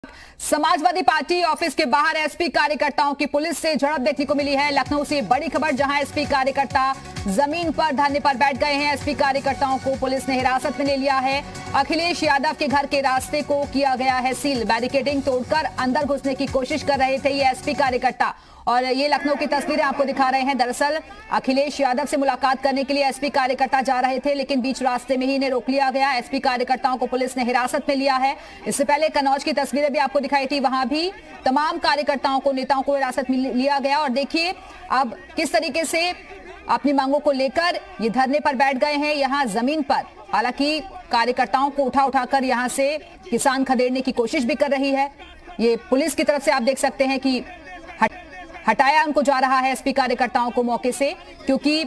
Samajwadi party office के बाहर SP कार्यकर्ताओं की पुलिस से झड़प देखने को मिली है। लखनऊ से बड़ी खबर, जहां एसपी कार्यकर्ता जमीन पर धरने पर बैठ गए हैं। एसपी कार्यकर्ताओं को पुलिस ने हिरासत में ले लिया है। अखिलेश यादव के घर के रास्ते को किया गया है सील। बैरिकेडिंग तोड़कर अंदर घुसने की कोशिश कर रहे थे ये एसपी कार्यकर्ता। और ये लखनऊ की तस्वीरें आपको दिखा रहे हैं। दरअसल अखिलेश यादव से मुलाकात करने के लिए एसपी कार्यकर्ता जा रहे थे, लेकिन बीच रास्ते में ही इन्हें रोक लिया गया। एसपी कार्यकर्ताओं को पुलिस ने हिरासत में लिया है। इससे पहले कन्नौज की तस्वीरें भी आपको दिखाई थी, वहां भी तमाम कार्यकर्ताओं को, नेताओं को हिरासत में लिया गया। और देखिए अब किस तरीके से अपनी मांगों को लेकर ये धरने पर बैठ गए हैं यहाँ जमीन पर। हालांकि कार्यकर्ताओं को उठाकर यहाँ से किसान खदेड़ने की कोशिश भी कर रही है। ये पुलिस की तरफ से आप देख सकते हैं कि हटाया उनको जा रहा है एसपी कार्यकर्ताओं को मौके से, क्योंकि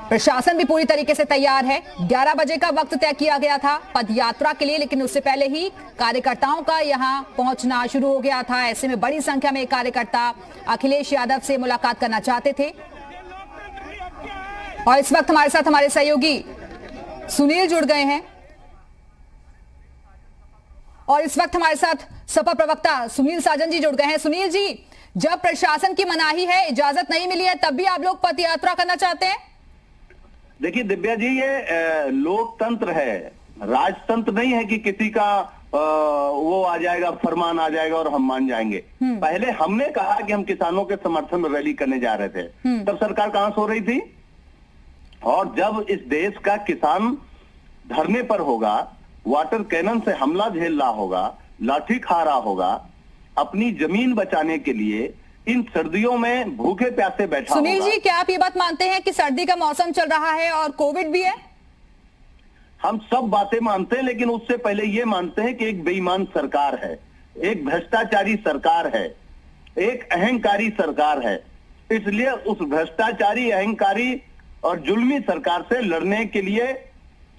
प्रशासन भी पूरी तरीके से तैयार है। 11 बजे का वक्त तय किया गया था पदयात्रा के लिए, लेकिन उससे पहले ही कार्यकर्ताओं का यहां पहुंचना शुरू हो गया था। ऐसे में बड़ी संख्या में कार्यकर्ता अखिलेश यादव से मुलाकात करना चाहते थे। और इस वक्त हमारे साथ हमारे सहयोगी सुनील जुड़ गए हैं, और इस वक्त हमारे साथ सपा प्रवक्ता सुनील साजन जी जुड़ गए हैं। सुनील जी, जब प्रशासन की मनाही है, इजाजत नहीं मिली है, तब भी आप लोग पदयात्रा करना चाहते हैं? देखिए दिव्या जी, ये लोकतंत्र है, राजतंत्र नहीं है कि किसी का वो आ जाएगा, फरमान आ जाएगा और हम मान जाएंगे। पहले हमने कहा कि हम किसानों के समर्थन में रैली करने जा रहे थे, तब सरकार कहां सो रही थी। और जब इस देश का किसान धरने पर होगा, वाटर कैनन से हमला झेल रहा होगा, लाठी खा रहा होगा, अपनी जमीन बचाने के लिए इन सर्दियों में भूखे प्यासे बैठा होगा। सुनील जी, क्या आप ये बात मानते हैं कि सर्दी का मौसम चल रहा है और कोविड भी है? हम सब बातें मानते हैं, लेकिन उससे पहले ये मानते हैं कि एक बेईमान सरकार है, एक भ्रष्टाचारी सरकार है, एक अहंकारी सरकार है। इसलिए उस भ्रष्टाचारी, अहंकारी और जुल्मी सरकार से लड़ने के लिए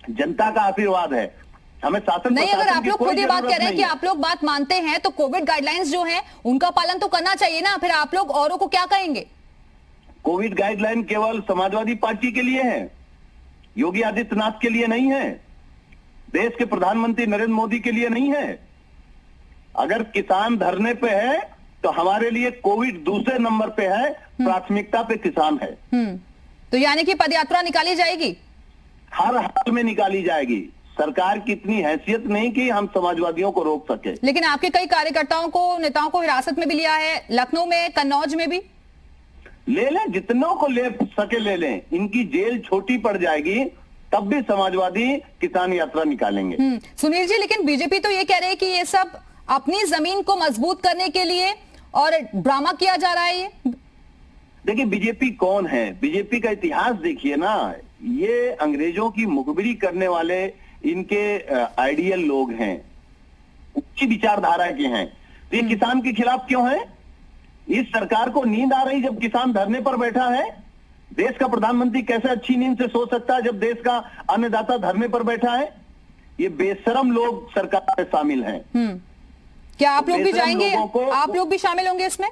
जनता का आशीर्वाद है। हमें शासन नहीं, अगर आप लोग खुद ये बात कह रहे हैं कि आप लोग बात मानते हैं, तो कोविड गाइडलाइंस जो हैं उनका पालन तो करना चाहिए ना। फिर आप लोग औरों को क्या कहेंगे? कोविड गाइडलाइन केवल समाजवादी पार्टी के लिए है, योगी आदित्यनाथ के लिए नहीं है, देश के प्रधानमंत्री नरेंद्र मोदी के लिए नहीं है। अगर किसान धरने पे है तो हमारे लिए कोविड दूसरे नंबर पे है, प्राथमिकता पे किसान है। तो यानी कि पदयात्रा निकाली जाएगी? हर हाल में निकाली जाएगी। सरकार की इतनी हैसियत नहीं कि हम समाजवादियों को रोक सके। लेकिन आपके कई कार्यकर्ताओं को, नेताओं को हिरासत में भी लिया है, लखनऊ में, कन्नौज में भी। ले लें, जितनों को ले सके ले लें। इनकी जेल छोटी पड़ जाएगी, तब भी समाजवादी किसान यात्रा निकालेंगे। सुनील जी, लेकिन बीजेपी तो ये कह रहे हैं कि ये सब अपनी जमीन को मजबूत करने के लिए और ड्रामा किया जा रहा है। ये देखिए, बीजेपी कौन है, बीजेपी का इतिहास देखिए ना। ये अंग्रेजों की मुखबिरी करने वाले इनके आइडियल लोग हैं, उच्च विचारधारा के हैं। तो ये किसान के खिलाफ क्यों है? इस सरकार को नींद आ रही जब किसान धरने पर बैठा है। देश का प्रधानमंत्री कैसे अच्छी नींद से सो सकता है जब देश का अन्नदाता धरने पर बैठा है? ये बेशरम लोग सरकार में शामिल हैं। क्या आप लोग भी जाएंगे? आप लोग भी शामिल होंगे इसमें?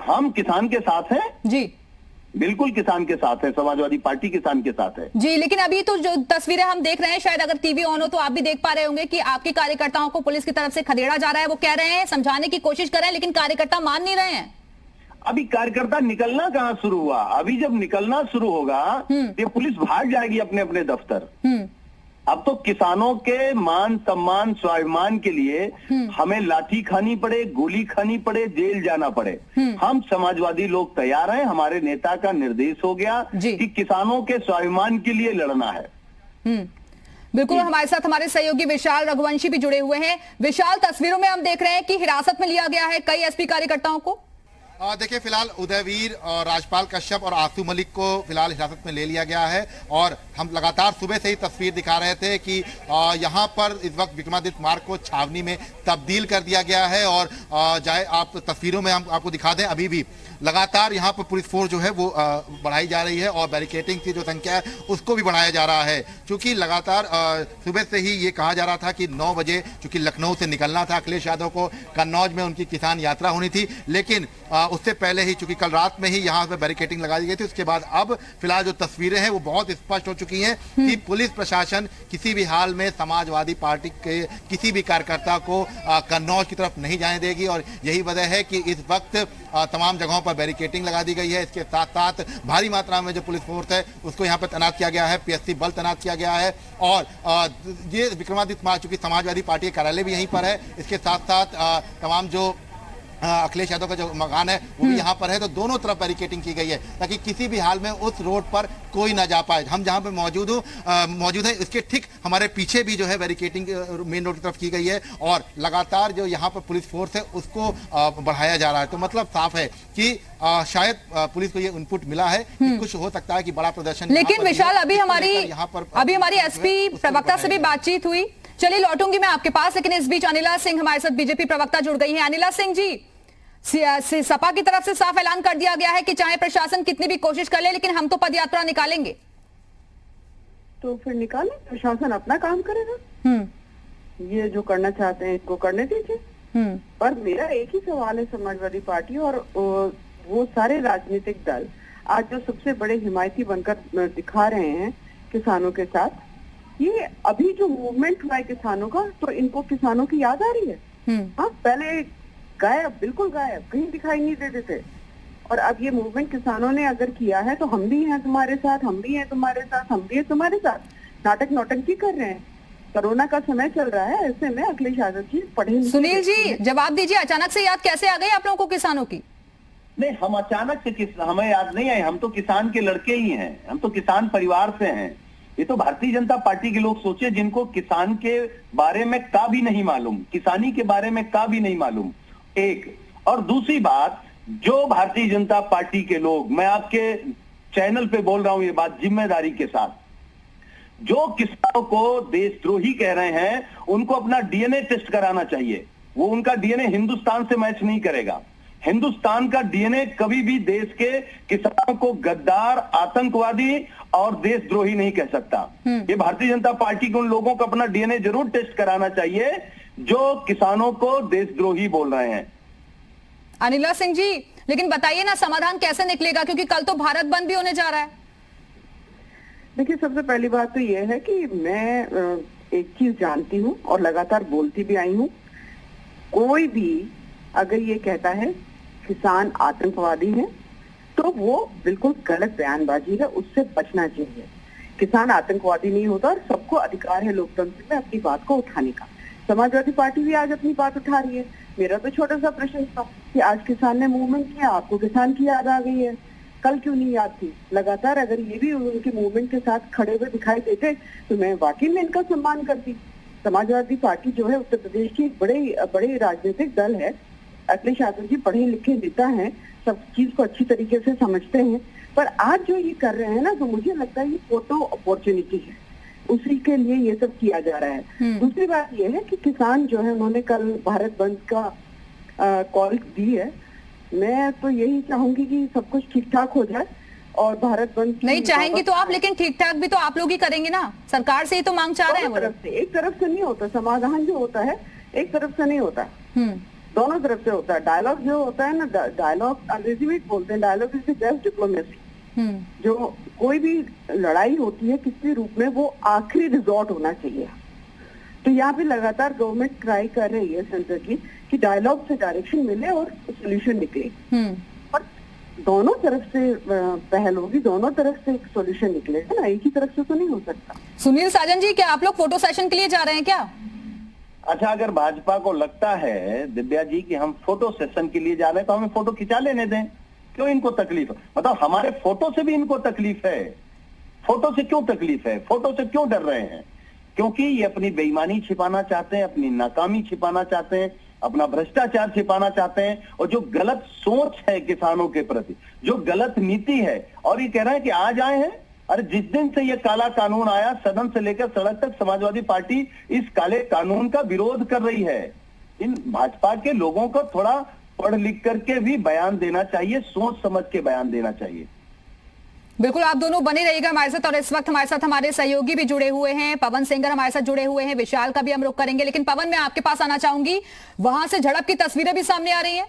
हम किसान के साथ हैं जी, बिल्कुल किसान के साथ है, समाजवादी पार्टी किसान के साथ है जी। लेकिन अभी तो जो तस्वीरें हम देख रहे हैं, शायद अगर टीवी ऑन हो तो आप भी देख पा रहे होंगे कि आपके कार्यकर्ताओं को पुलिस की तरफ से खदेड़ा जा रहा है। वो कह रहे हैं, समझाने की कोशिश कर रहे हैं, लेकिन कार्यकर्ता मान नहीं रहे हैं। अभी कार्यकर्ता निकलना कहाँ शुरू हुआ? अभी जब निकलना शुरू होगा ये पुलिस भाग जाएगी अपने अपने दफ्तर। अब तो किसानों के मान सम्मान, स्वाभिमान के लिए हमें लाठी खानी पड़े, गोली खानी पड़े, जेल जाना पड़े, हम समाजवादी लोग तैयार हैं। हमारे नेता का निर्देश हो गया कि किसानों के स्वाभिमान के लिए लड़ना है। बिल्कुल, हमारे साथ हमारे सहयोगी विशाल रघुवंशी भी जुड़े हुए हैं। विशाल, तस्वीरों में हम देख रहे हैं कि हिरासत में लिया गया है कई एसपी कार्यकर्ताओं को। देखिए, फिलहाल उदयवीर और राजपाल कश्यप और आसू मलिक को फिलहाल हिरासत में ले लिया गया है। और हम लगातार सुबह से ही तस्वीर दिखा रहे थे कि यहाँ पर इस वक्त विक्रमादित्य मार्ग को छावनी में तब्दील कर दिया गया है। और चाहे आप तस्वीरों में हम आपको दिखा दें, अभी भी लगातार यहाँ पर पुलिस फोर्स जो है वो बढ़ाई जा रही है और बैरिकेडिंग की जो संख्या है उसको भी बढ़ाया जा रहा है। क्योंकि लगातार सुबह से ही ये कहा जा रहा था कि 9 बजे चूंकि लखनऊ से निकलना था अखिलेश यादव को, कन्नौज में उनकी किसान यात्रा होनी थी, लेकिन उससे पहले ही, चूंकि कल रात में ही यहाँ पे बैरिकेडिंग लगा दी गई थी, उसके बाद अब फिलहाल जो तस्वीरें हैं वो बहुत स्पष्ट हो चुकी हैं कि पुलिस प्रशासन किसी भी हाल में समाजवादी पार्टी के किसी भी कार्यकर्ता को कन्नौज की तरफ नहीं जाने देगी। और यही वजह है कि इस वक्त तमाम जगहों पर बैरिकेडिंग लगा दी गई है। इसके साथ साथ भारी मात्रा में जो पुलिस फोर्स है उसको यहाँ पर तैनात किया गया है, पीएससी बल तैनात किया गया है। और ये विक्रमादित्य मार्ग, चूंकि समाजवादी पार्टी का कार्यालय भी यहीं पर है, इसके साथ साथ तमाम जो अखिलेश यादव का जो मकान है वो भी यहाँ पर है, तो दोनों तरफ बैरिकेडिंग की गई है ताकि किसी भी हाल में उस रोड पर कोई ना जा पाए। हम जहाँ पे मौजूद है इसके ठीक हमारे पीछे भी जो है बैरिकेडिंग मेन रोड की तरफ की गई है और लगातार जो यहाँ पर पुलिस फोर्स है उसको बढ़ाया जा रहा है। तो मतलब साफ है कि शायद पुलिस को ये इनपुट मिला है कि कुछ हो सकता है कि बड़ा प्रदर्शन। लेकिन विशाल, अभी हमारी एसपी प्रवक्ता से भी बातचीत हुई, चलिए लौटूंगी मैं आपके पास, लेकिन इस बीच अनिला सिंह हमारे साथ बीजेपी प्रवक्ता जुड़ गई हैं। अनिला सिंह जी, सपा की तरफ से साफ ऐलान कर दिया गया है कि चाहे प्रशासन कितनी भी कोशिश कर ले लेकिन हम तो पदयात्रा निकालेंगे। तो फिर निकालें, प्रशासन अपना काम करेगा। ये जो करना चाहते हैं इसको करने दीजिए। पर मेरा एक ही सवाल है समाजवादी पार्टी और वो सारे राजनीतिक दल आज जो सबसे बड़े हिमायती बनकर दिखा रहे हैं किसानों के साथ, ये अभी जो मूवमेंट हुआ है किसानों का, तो इनको किसानों की याद आ रही है। हाँ, पहले गायब, बिल्कुल गायब, कहीं दिखाई नहीं देते थे। और अब ये मूवमेंट किसानों ने अगर किया है तो हम भी हैं तुम्हारे साथ, हम भी हैं तुम्हारे साथ, हम भी हैं तुम्हारे साथ। नाटक नौटंकी कर रहे हैं। कोरोना का समय चल रहा है, ऐसे में अखिलेश यादव जी पढ़े। सुनील जी जवाब दीजिए, अचानक से याद कैसे आ गई आप लोगों को किसानों की? नहीं, हम अचानक से हमें याद नहीं आए, हम तो किसान के लड़के ही हैं, हम तो किसान परिवार से हैं। ये तो भारतीय जनता पार्टी के लोग सोचे जिनको किसान के बारे में का भी नहीं मालूम, किसानी के बारे में का भी नहीं मालूम, एक। और दूसरी बात, जो भारतीय जनता पार्टी के लोग, मैं आपके चैनल पे बोल रहा हूं ये बात जिम्मेदारी के साथ, जो किसानों को देशद्रोही कह रहे हैं उनको अपना डीएनए टेस्ट कराना चाहिए। वो उनका डीएनए हिंदुस्तान से मैच नहीं करेगा। हिंदुस्तान का डीएनए कभी भी देश के किसानों को गद्दार, आतंकवादी और देशद्रोही नहीं कह सकता। ये भारतीय जनता पार्टी के उन लोगों को अपना डीएनए जरूर टेस्ट कराना चाहिए जो किसानों को देशद्रोही बोल रहे हैं। अनिला सिंह जी, लेकिन बताइए ना समाधान कैसे निकलेगा, क्योंकि कल तो भारत बंद भी होने जा रहा है। देखिए, सबसे पहली बात तो यह है कि मैं एक चीज जानती हूँ और लगातार बोलती भी आई हूँ, कोई भी अगर ये कहता है किसान आतंकवादी है तो वो बिल्कुल गलत बयानबाजी है, उससे बचना चाहिए। किसान आतंकवादी नहीं होता और सबको अधिकार है लोकतंत्र में अपनी बात को उठाने का। समाजवादी पार्टी भी आज अपनी बात उठा रही है। मेरा तो छोटा सा प्रश्न था कि आज किसान ने मूवमेंट किया, आपको किसान की याद आ गई है, कल क्यों नहीं याद थी? लगातार अगर ये भी उनके मूवमेंट के साथ खड़े हुए दिखाई देते तो मैं वाकई में इनका सम्मान करती। समाजवादी पार्टी जो है उत्तर प्रदेश की बड़े राजनीतिक दल है। अखिलेश यादव जी पढ़े लिखे नेता हैं, सब चीज को अच्छी तरीके से समझते हैं, पर आज जो ये कर रहे हैं ना, तो मुझे लगता है ये फोटो अपॉर्चुनिटी है, उसी के लिए ये सब किया जा रहा है। दूसरी बात ये है कि किसान जो है उन्होंने कल भारत बंद का कॉल दी है। मैं तो यही चाहूंगी कि सब कुछ ठीक ठाक हो जाए और भारत बंद नहीं चाहेंगी तो आप, लेकिन ठीक ठाक भी तो आप लोग ही करेंगे ना, सरकार से ही तो मांग चाह रहे हैं वो लोग। एक तरफ से नहीं होता समाधान, जो होता है एक तरफ से नहीं होता, दोनों तरफ से होता है। डायलॉग जो होता है ना, डायलॉग अंग्रेजी में बोलते हैं, dialogue is the best diplomacy. जो कोई भी लड़ाई होती है किसी रूप में, वो आखिरी रिजॉर्ट होना चाहिए। तो यहाँ पे लगातार गवर्नमेंट ट्राई कर रही है सेंटर की कि डायलॉग से डायरेक्शन मिले और सोल्यूशन निकले, पर दोनों तरफ से पहल होगी, दोनों तरफ से एक सोल्यूशन निकलेगा ना, एक ही तरफ से तो नहीं हो सकता। सुनील साजन जी, क्या आप लोग फोटो सेशन के लिए जा रहे हैं क्या? अच्छा, अगर भाजपा को लगता है दिव्या जी कि हम फोटो सेशन के लिए जा रहे हैं तो हमें फोटो खिंचा लेने दें, क्यों इनको तकलीफ है? मतलब हमारे फोटो से भी इनको तकलीफ है। फोटो से क्यों तकलीफ है, फोटो से क्यों डर रहे हैं? क्योंकि ये अपनी बेईमानी छिपाना चाहते हैं, अपनी नाकामी छिपाना चाहते हैं, अपना भ्रष्टाचार छिपाना चाहते हैं, और जो गलत सोच है किसानों के प्रति, जो गलत नीति है। और ये कह रहे हैं कि आज आए हैं, अरे जिस दिन से ये काला कानून आया, सदन से लेकर सड़क तक समाजवादी पार्टी इस काले कानून का विरोध कर रही है। इन भाजपा के लोगों को थोड़ा पढ़ लिख करके भी बयान देना चाहिए, सोच समझ के बयान देना चाहिए। बिल्कुल, आप दोनों बने रहिएगा हमारे साथ। और इस वक्त हमारे साथ हमारे सहयोगी भी जुड़े हुए हैं, पवन सेंगर हमारे साथ जुड़े हुए हैं, विशाल का भी हम रुख करेंगे। लेकिन पवन, मैं आपके पास आना चाहूंगी, वहां से झड़प की तस्वीरें भी सामने आ रही हैं।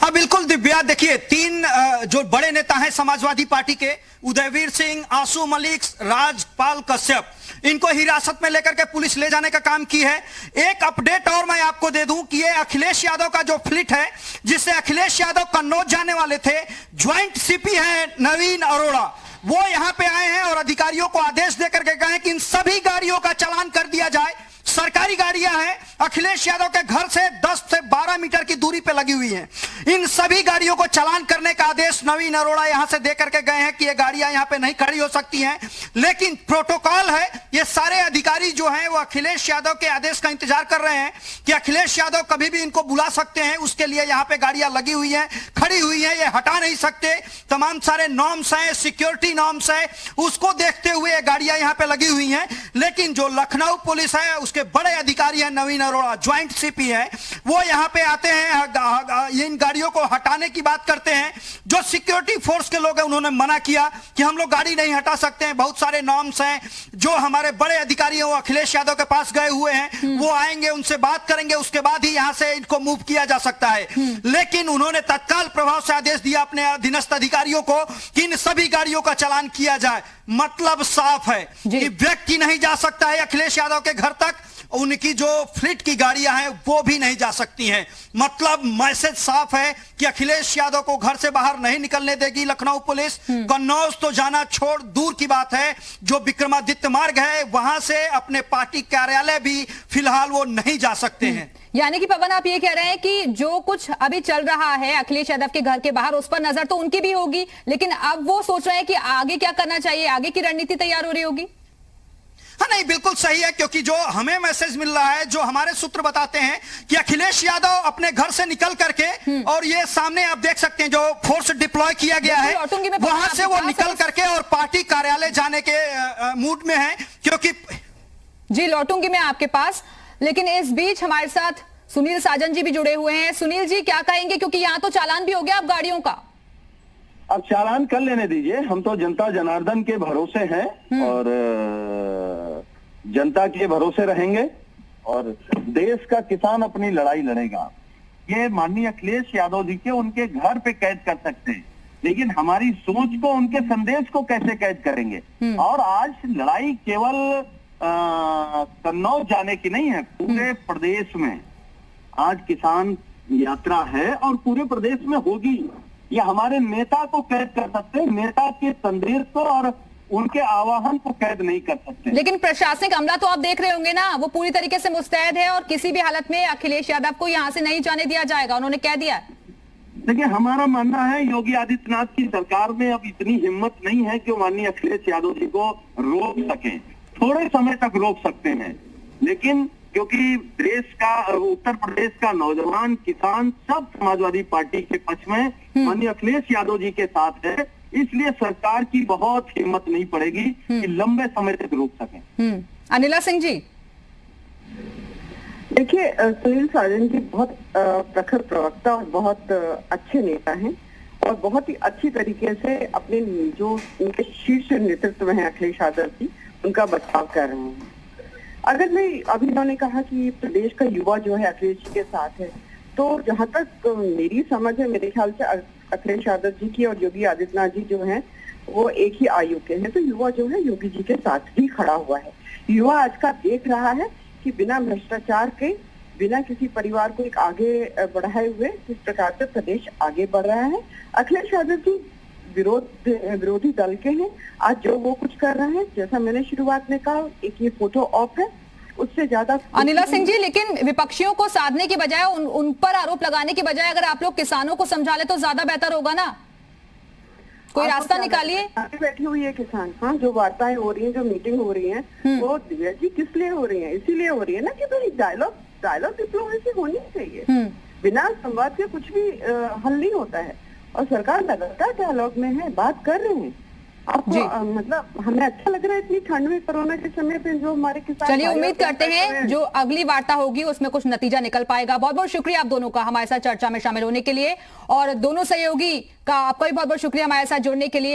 हाँ बिल्कुल दिव्या, देखिए तीन जो बड़े नेता हैं समाजवादी पार्टी के, उदयवीर सिंह, आसू मलिक, राजपाल कश्यप, इनको हिरासत में लेकर के पुलिस ले जाने का काम की है। एक अपडेट और मैं आपको दे दूं कि ये अखिलेश यादव का जो फ्लीट है जिससे अखिलेश यादव कन्नौज जाने वाले थे, ज्वाइंट सीपी हैं नवीन अरोड़ा, वो यहां पे आए हैं और अधिकारियों को आदेश देकर के गए कि इन सभी गाड़ियों का चालान कर दिया जाए। सरकारी गाड़ियां हैं, अखिलेश यादव के घर से 10 से 12 मीटर की दूरी पे लगी हुई हैं। इन सभी गाड़ियों को चालान करने का आदेश नवीन अरोड़ा यहां से देकर के गए हैं कि ये गाड़ियां यहां पे नहीं खड़ी हो सकती हैं। लेकिन प्रोटोकॉल है, ये सारे अधिकारी जो हैं वो अखिलेश यादव के आदेश का इंतजार कर रहे हैं कि अखिलेश यादव कभी भी इनको बुला सकते हैं, उसके लिए यहां पे गाड़ियां लगी हुई हैं, खड़ी हुई हैं, ये हटा नहीं सकते। तमाम सारे नॉर्म्स हैं, सिक्योरिटी नॉर्म्स है, उसको देखते हुए ये गाड़ियां यहां पे लगी हुई हैं। लेकिन जो लखनऊ पुलिस है उसके बड़े अधिकारी हैं नवीन अरोड़ा, ज्वाइंट सीपी है, वो यहां पे आते हैं, इन गाड़ियों को हटाने की बात करते हैं। जो सिक्योरिटी फोर्स के लोग हैं उन्होंने मना किया कि हम लोग गाड़ी नहीं हटा सकते हैं, बहुत सारे नॉर्म्स हैं। जो हमारे बड़े अधिकारी हैं वो अखिलेश यादव के पास गए हुए हैं, वो आएंगे, उनसे बात करेंगे, उसके बाद ही यहां से इनको मूव किया जा सकता है। लेकिन उन्होंने तत्काल प्रभाव से आदेश दिया अपने अधीनस्थ अधिकारियों को कि इन सभी गाड़ियों का चालान किया जाए। मतलब साफ है कि व्यक्ति नहीं जा सकता है अखिलेश यादव के घर तक, उनकी जो फ्लीट की गाड़ियां हैं वो भी नहीं जा सकती हैं। मतलब मैसेज साफ है कि अखिलेश यादव को घर से बाहर नहीं निकलने देगी लखनऊ पुलिस। कन्नौज तो जाना छोड़ दूर की बात है, जो विक्रमादित्य मार्ग है वहां से अपने पार्टी कार्यालय भी फिलहाल वो नहीं जा सकते हैं। यानी कि पवन, आप ये कह रहे हैं कि जो कुछ अभी चल रहा है अखिलेश यादव के घर के बाहर, उस पर नजर तो उनकी भी होगी, लेकिन अब वो सोच रहे हैं कि आगे क्या करना चाहिए, आगे की रणनीति तैयार हो रही होगी। हाँ नहीं, बिल्कुल सही है, क्योंकि जो हमें मैसेज मिल रहा है, जो हमारे सूत्र बताते हैं कि अखिलेश यादव अपने घर से निकल करके, और ये सामने आप देख सकते हैं जो फोर्स डिप्लॉय किया गया है, वहां से वो निकल करके और पार्टी कार्यालय जाने के मूड में है। क्योंकि जी लौटूंगी मैं आपके पास, लेकिन इस बीच हमारे साथ सुनील साजन जी भी जुड़े हुए हैं। सुनील जी क्या कहेंगे, क्योंकि यहाँ तो चालान भी हो गया अब गाड़ियों का। अब चालान कर लेने दीजिए, हम तो जनता जनार्दन के भरोसे हैं और जनता के भरोसे रहेंगे और देश का किसान अपनी लड़ाई लड़ेगा। ये माननीय अखिलेश यादव जी के उनके घर पे कैद कर सकते हैं, लेकिन हमारी सोच को, उनके संदेश को कैसे कैद करेंगे। और आज लड़ाई केवल कन्नौज जाने की नहीं है, पूरे प्रदेश में आज किसान यात्रा है और पूरे प्रदेश में होगी। ये हमारे नेता को कैद कर सकते हैं, नेता के संदेश को और उनके आह्वान को कैद नहीं कर सकते। लेकिन प्रशासनिक अमला तो आप देख रहे होंगे ना, वो पूरी तरीके से मुस्तैद है और किसी भी हालत में अखिलेश यादव को यहाँ से नहीं जाने दिया जाएगा, उन्होंने कह दिया। देखिए, हमारा मानना है योगी आदित्यनाथ की सरकार में अब इतनी हिम्मत नहीं है कि वो माननीय अखिलेश यादव जी को रोक सके। थोड़े समय तक रोक सकते हैं, लेकिन क्योंकि देश का, उत्तर प्रदेश का नौजवान, किसान सब समाजवादी पार्टी के पक्ष में माननीय अखिलेश यादव जी के साथ है, इसलिए सरकार की बहुत हिम्मत नहीं पड़ेगी कि लंबे समय तक रोक सके। अनिला सिंह जी, देखिए सुनील साजन जी बहुत प्रखर प्रवक्ता और बहुत अच्छे नेता हैं और बहुत ही अच्छी तरीके से अपने जो उनके शीर्ष नेतृत्व में है अखिलेश यादव जी, उनका बचाव कर रहे हैं। अगर मैं अभी उन्होंने कहा कि प्रदेश का युवा जो है अखिलेश जी के साथ है, तो जहां तक मेरी समझ है, मेरे ख्याल से अखिलेश यादव जी की और योगी आदित्यनाथ जी जो हैं वो एक ही आयु के हैं, तो युवा जो है योगी जी के साथ ही खड़ा हुआ है। युवा आज का देख रहा है कि बिना भ्रष्टाचार के, बिना किसी परिवार को एक आगे बढ़ाए हुए किस प्रकार से प्रदेश आगे बढ़ रहा है। अखिलेश यादव जी विरोधी दल के हैं, आज जो वो कुछ कर रहे हैं, जैसा मैंने शुरुआत में कहा, एक ये फोटो ऑफ है, उससे ज्यादा। अनिला सिंह जी, लेकिन विपक्षियों को साधने की बजाय, उन पर आरोप लगाने की बजाय अगर आप लोग किसानों को समझा ले तो ज्यादा बेहतर होगा ना, कोई रास्ता निकालिए। बैठी हुई है किसान, हाँ, जो वार्ताएं हो रही हैं, जो मीटिंग हो रही है, वो दिव्या जी किस लिए हो रही है? इसीलिए हो रही है ना कि भाई डायलॉग डिप्लोमेसी होनी चाहिए। बिना संवाद के कुछ भी हल नहीं होता है और सरकार लगातार डायलॉग में है, बात कर रहे हैं। आपको मतलब हमें अच्छा लग रहा है इतनी ठंड में, कोरोना के समय पे जो हमारे किसान। चलिए, उम्मीद करते हैं जो अगली वार्ता होगी उसमें कुछ नतीजा निकल पाएगा। बहुत बहुत शुक्रिया आप दोनों का हमारे साथ चर्चा में शामिल होने के लिए, और दोनों सहयोगी का आपका भी बहुत बहुत शुक्रिया हमारे साथ जुड़ने के लिए।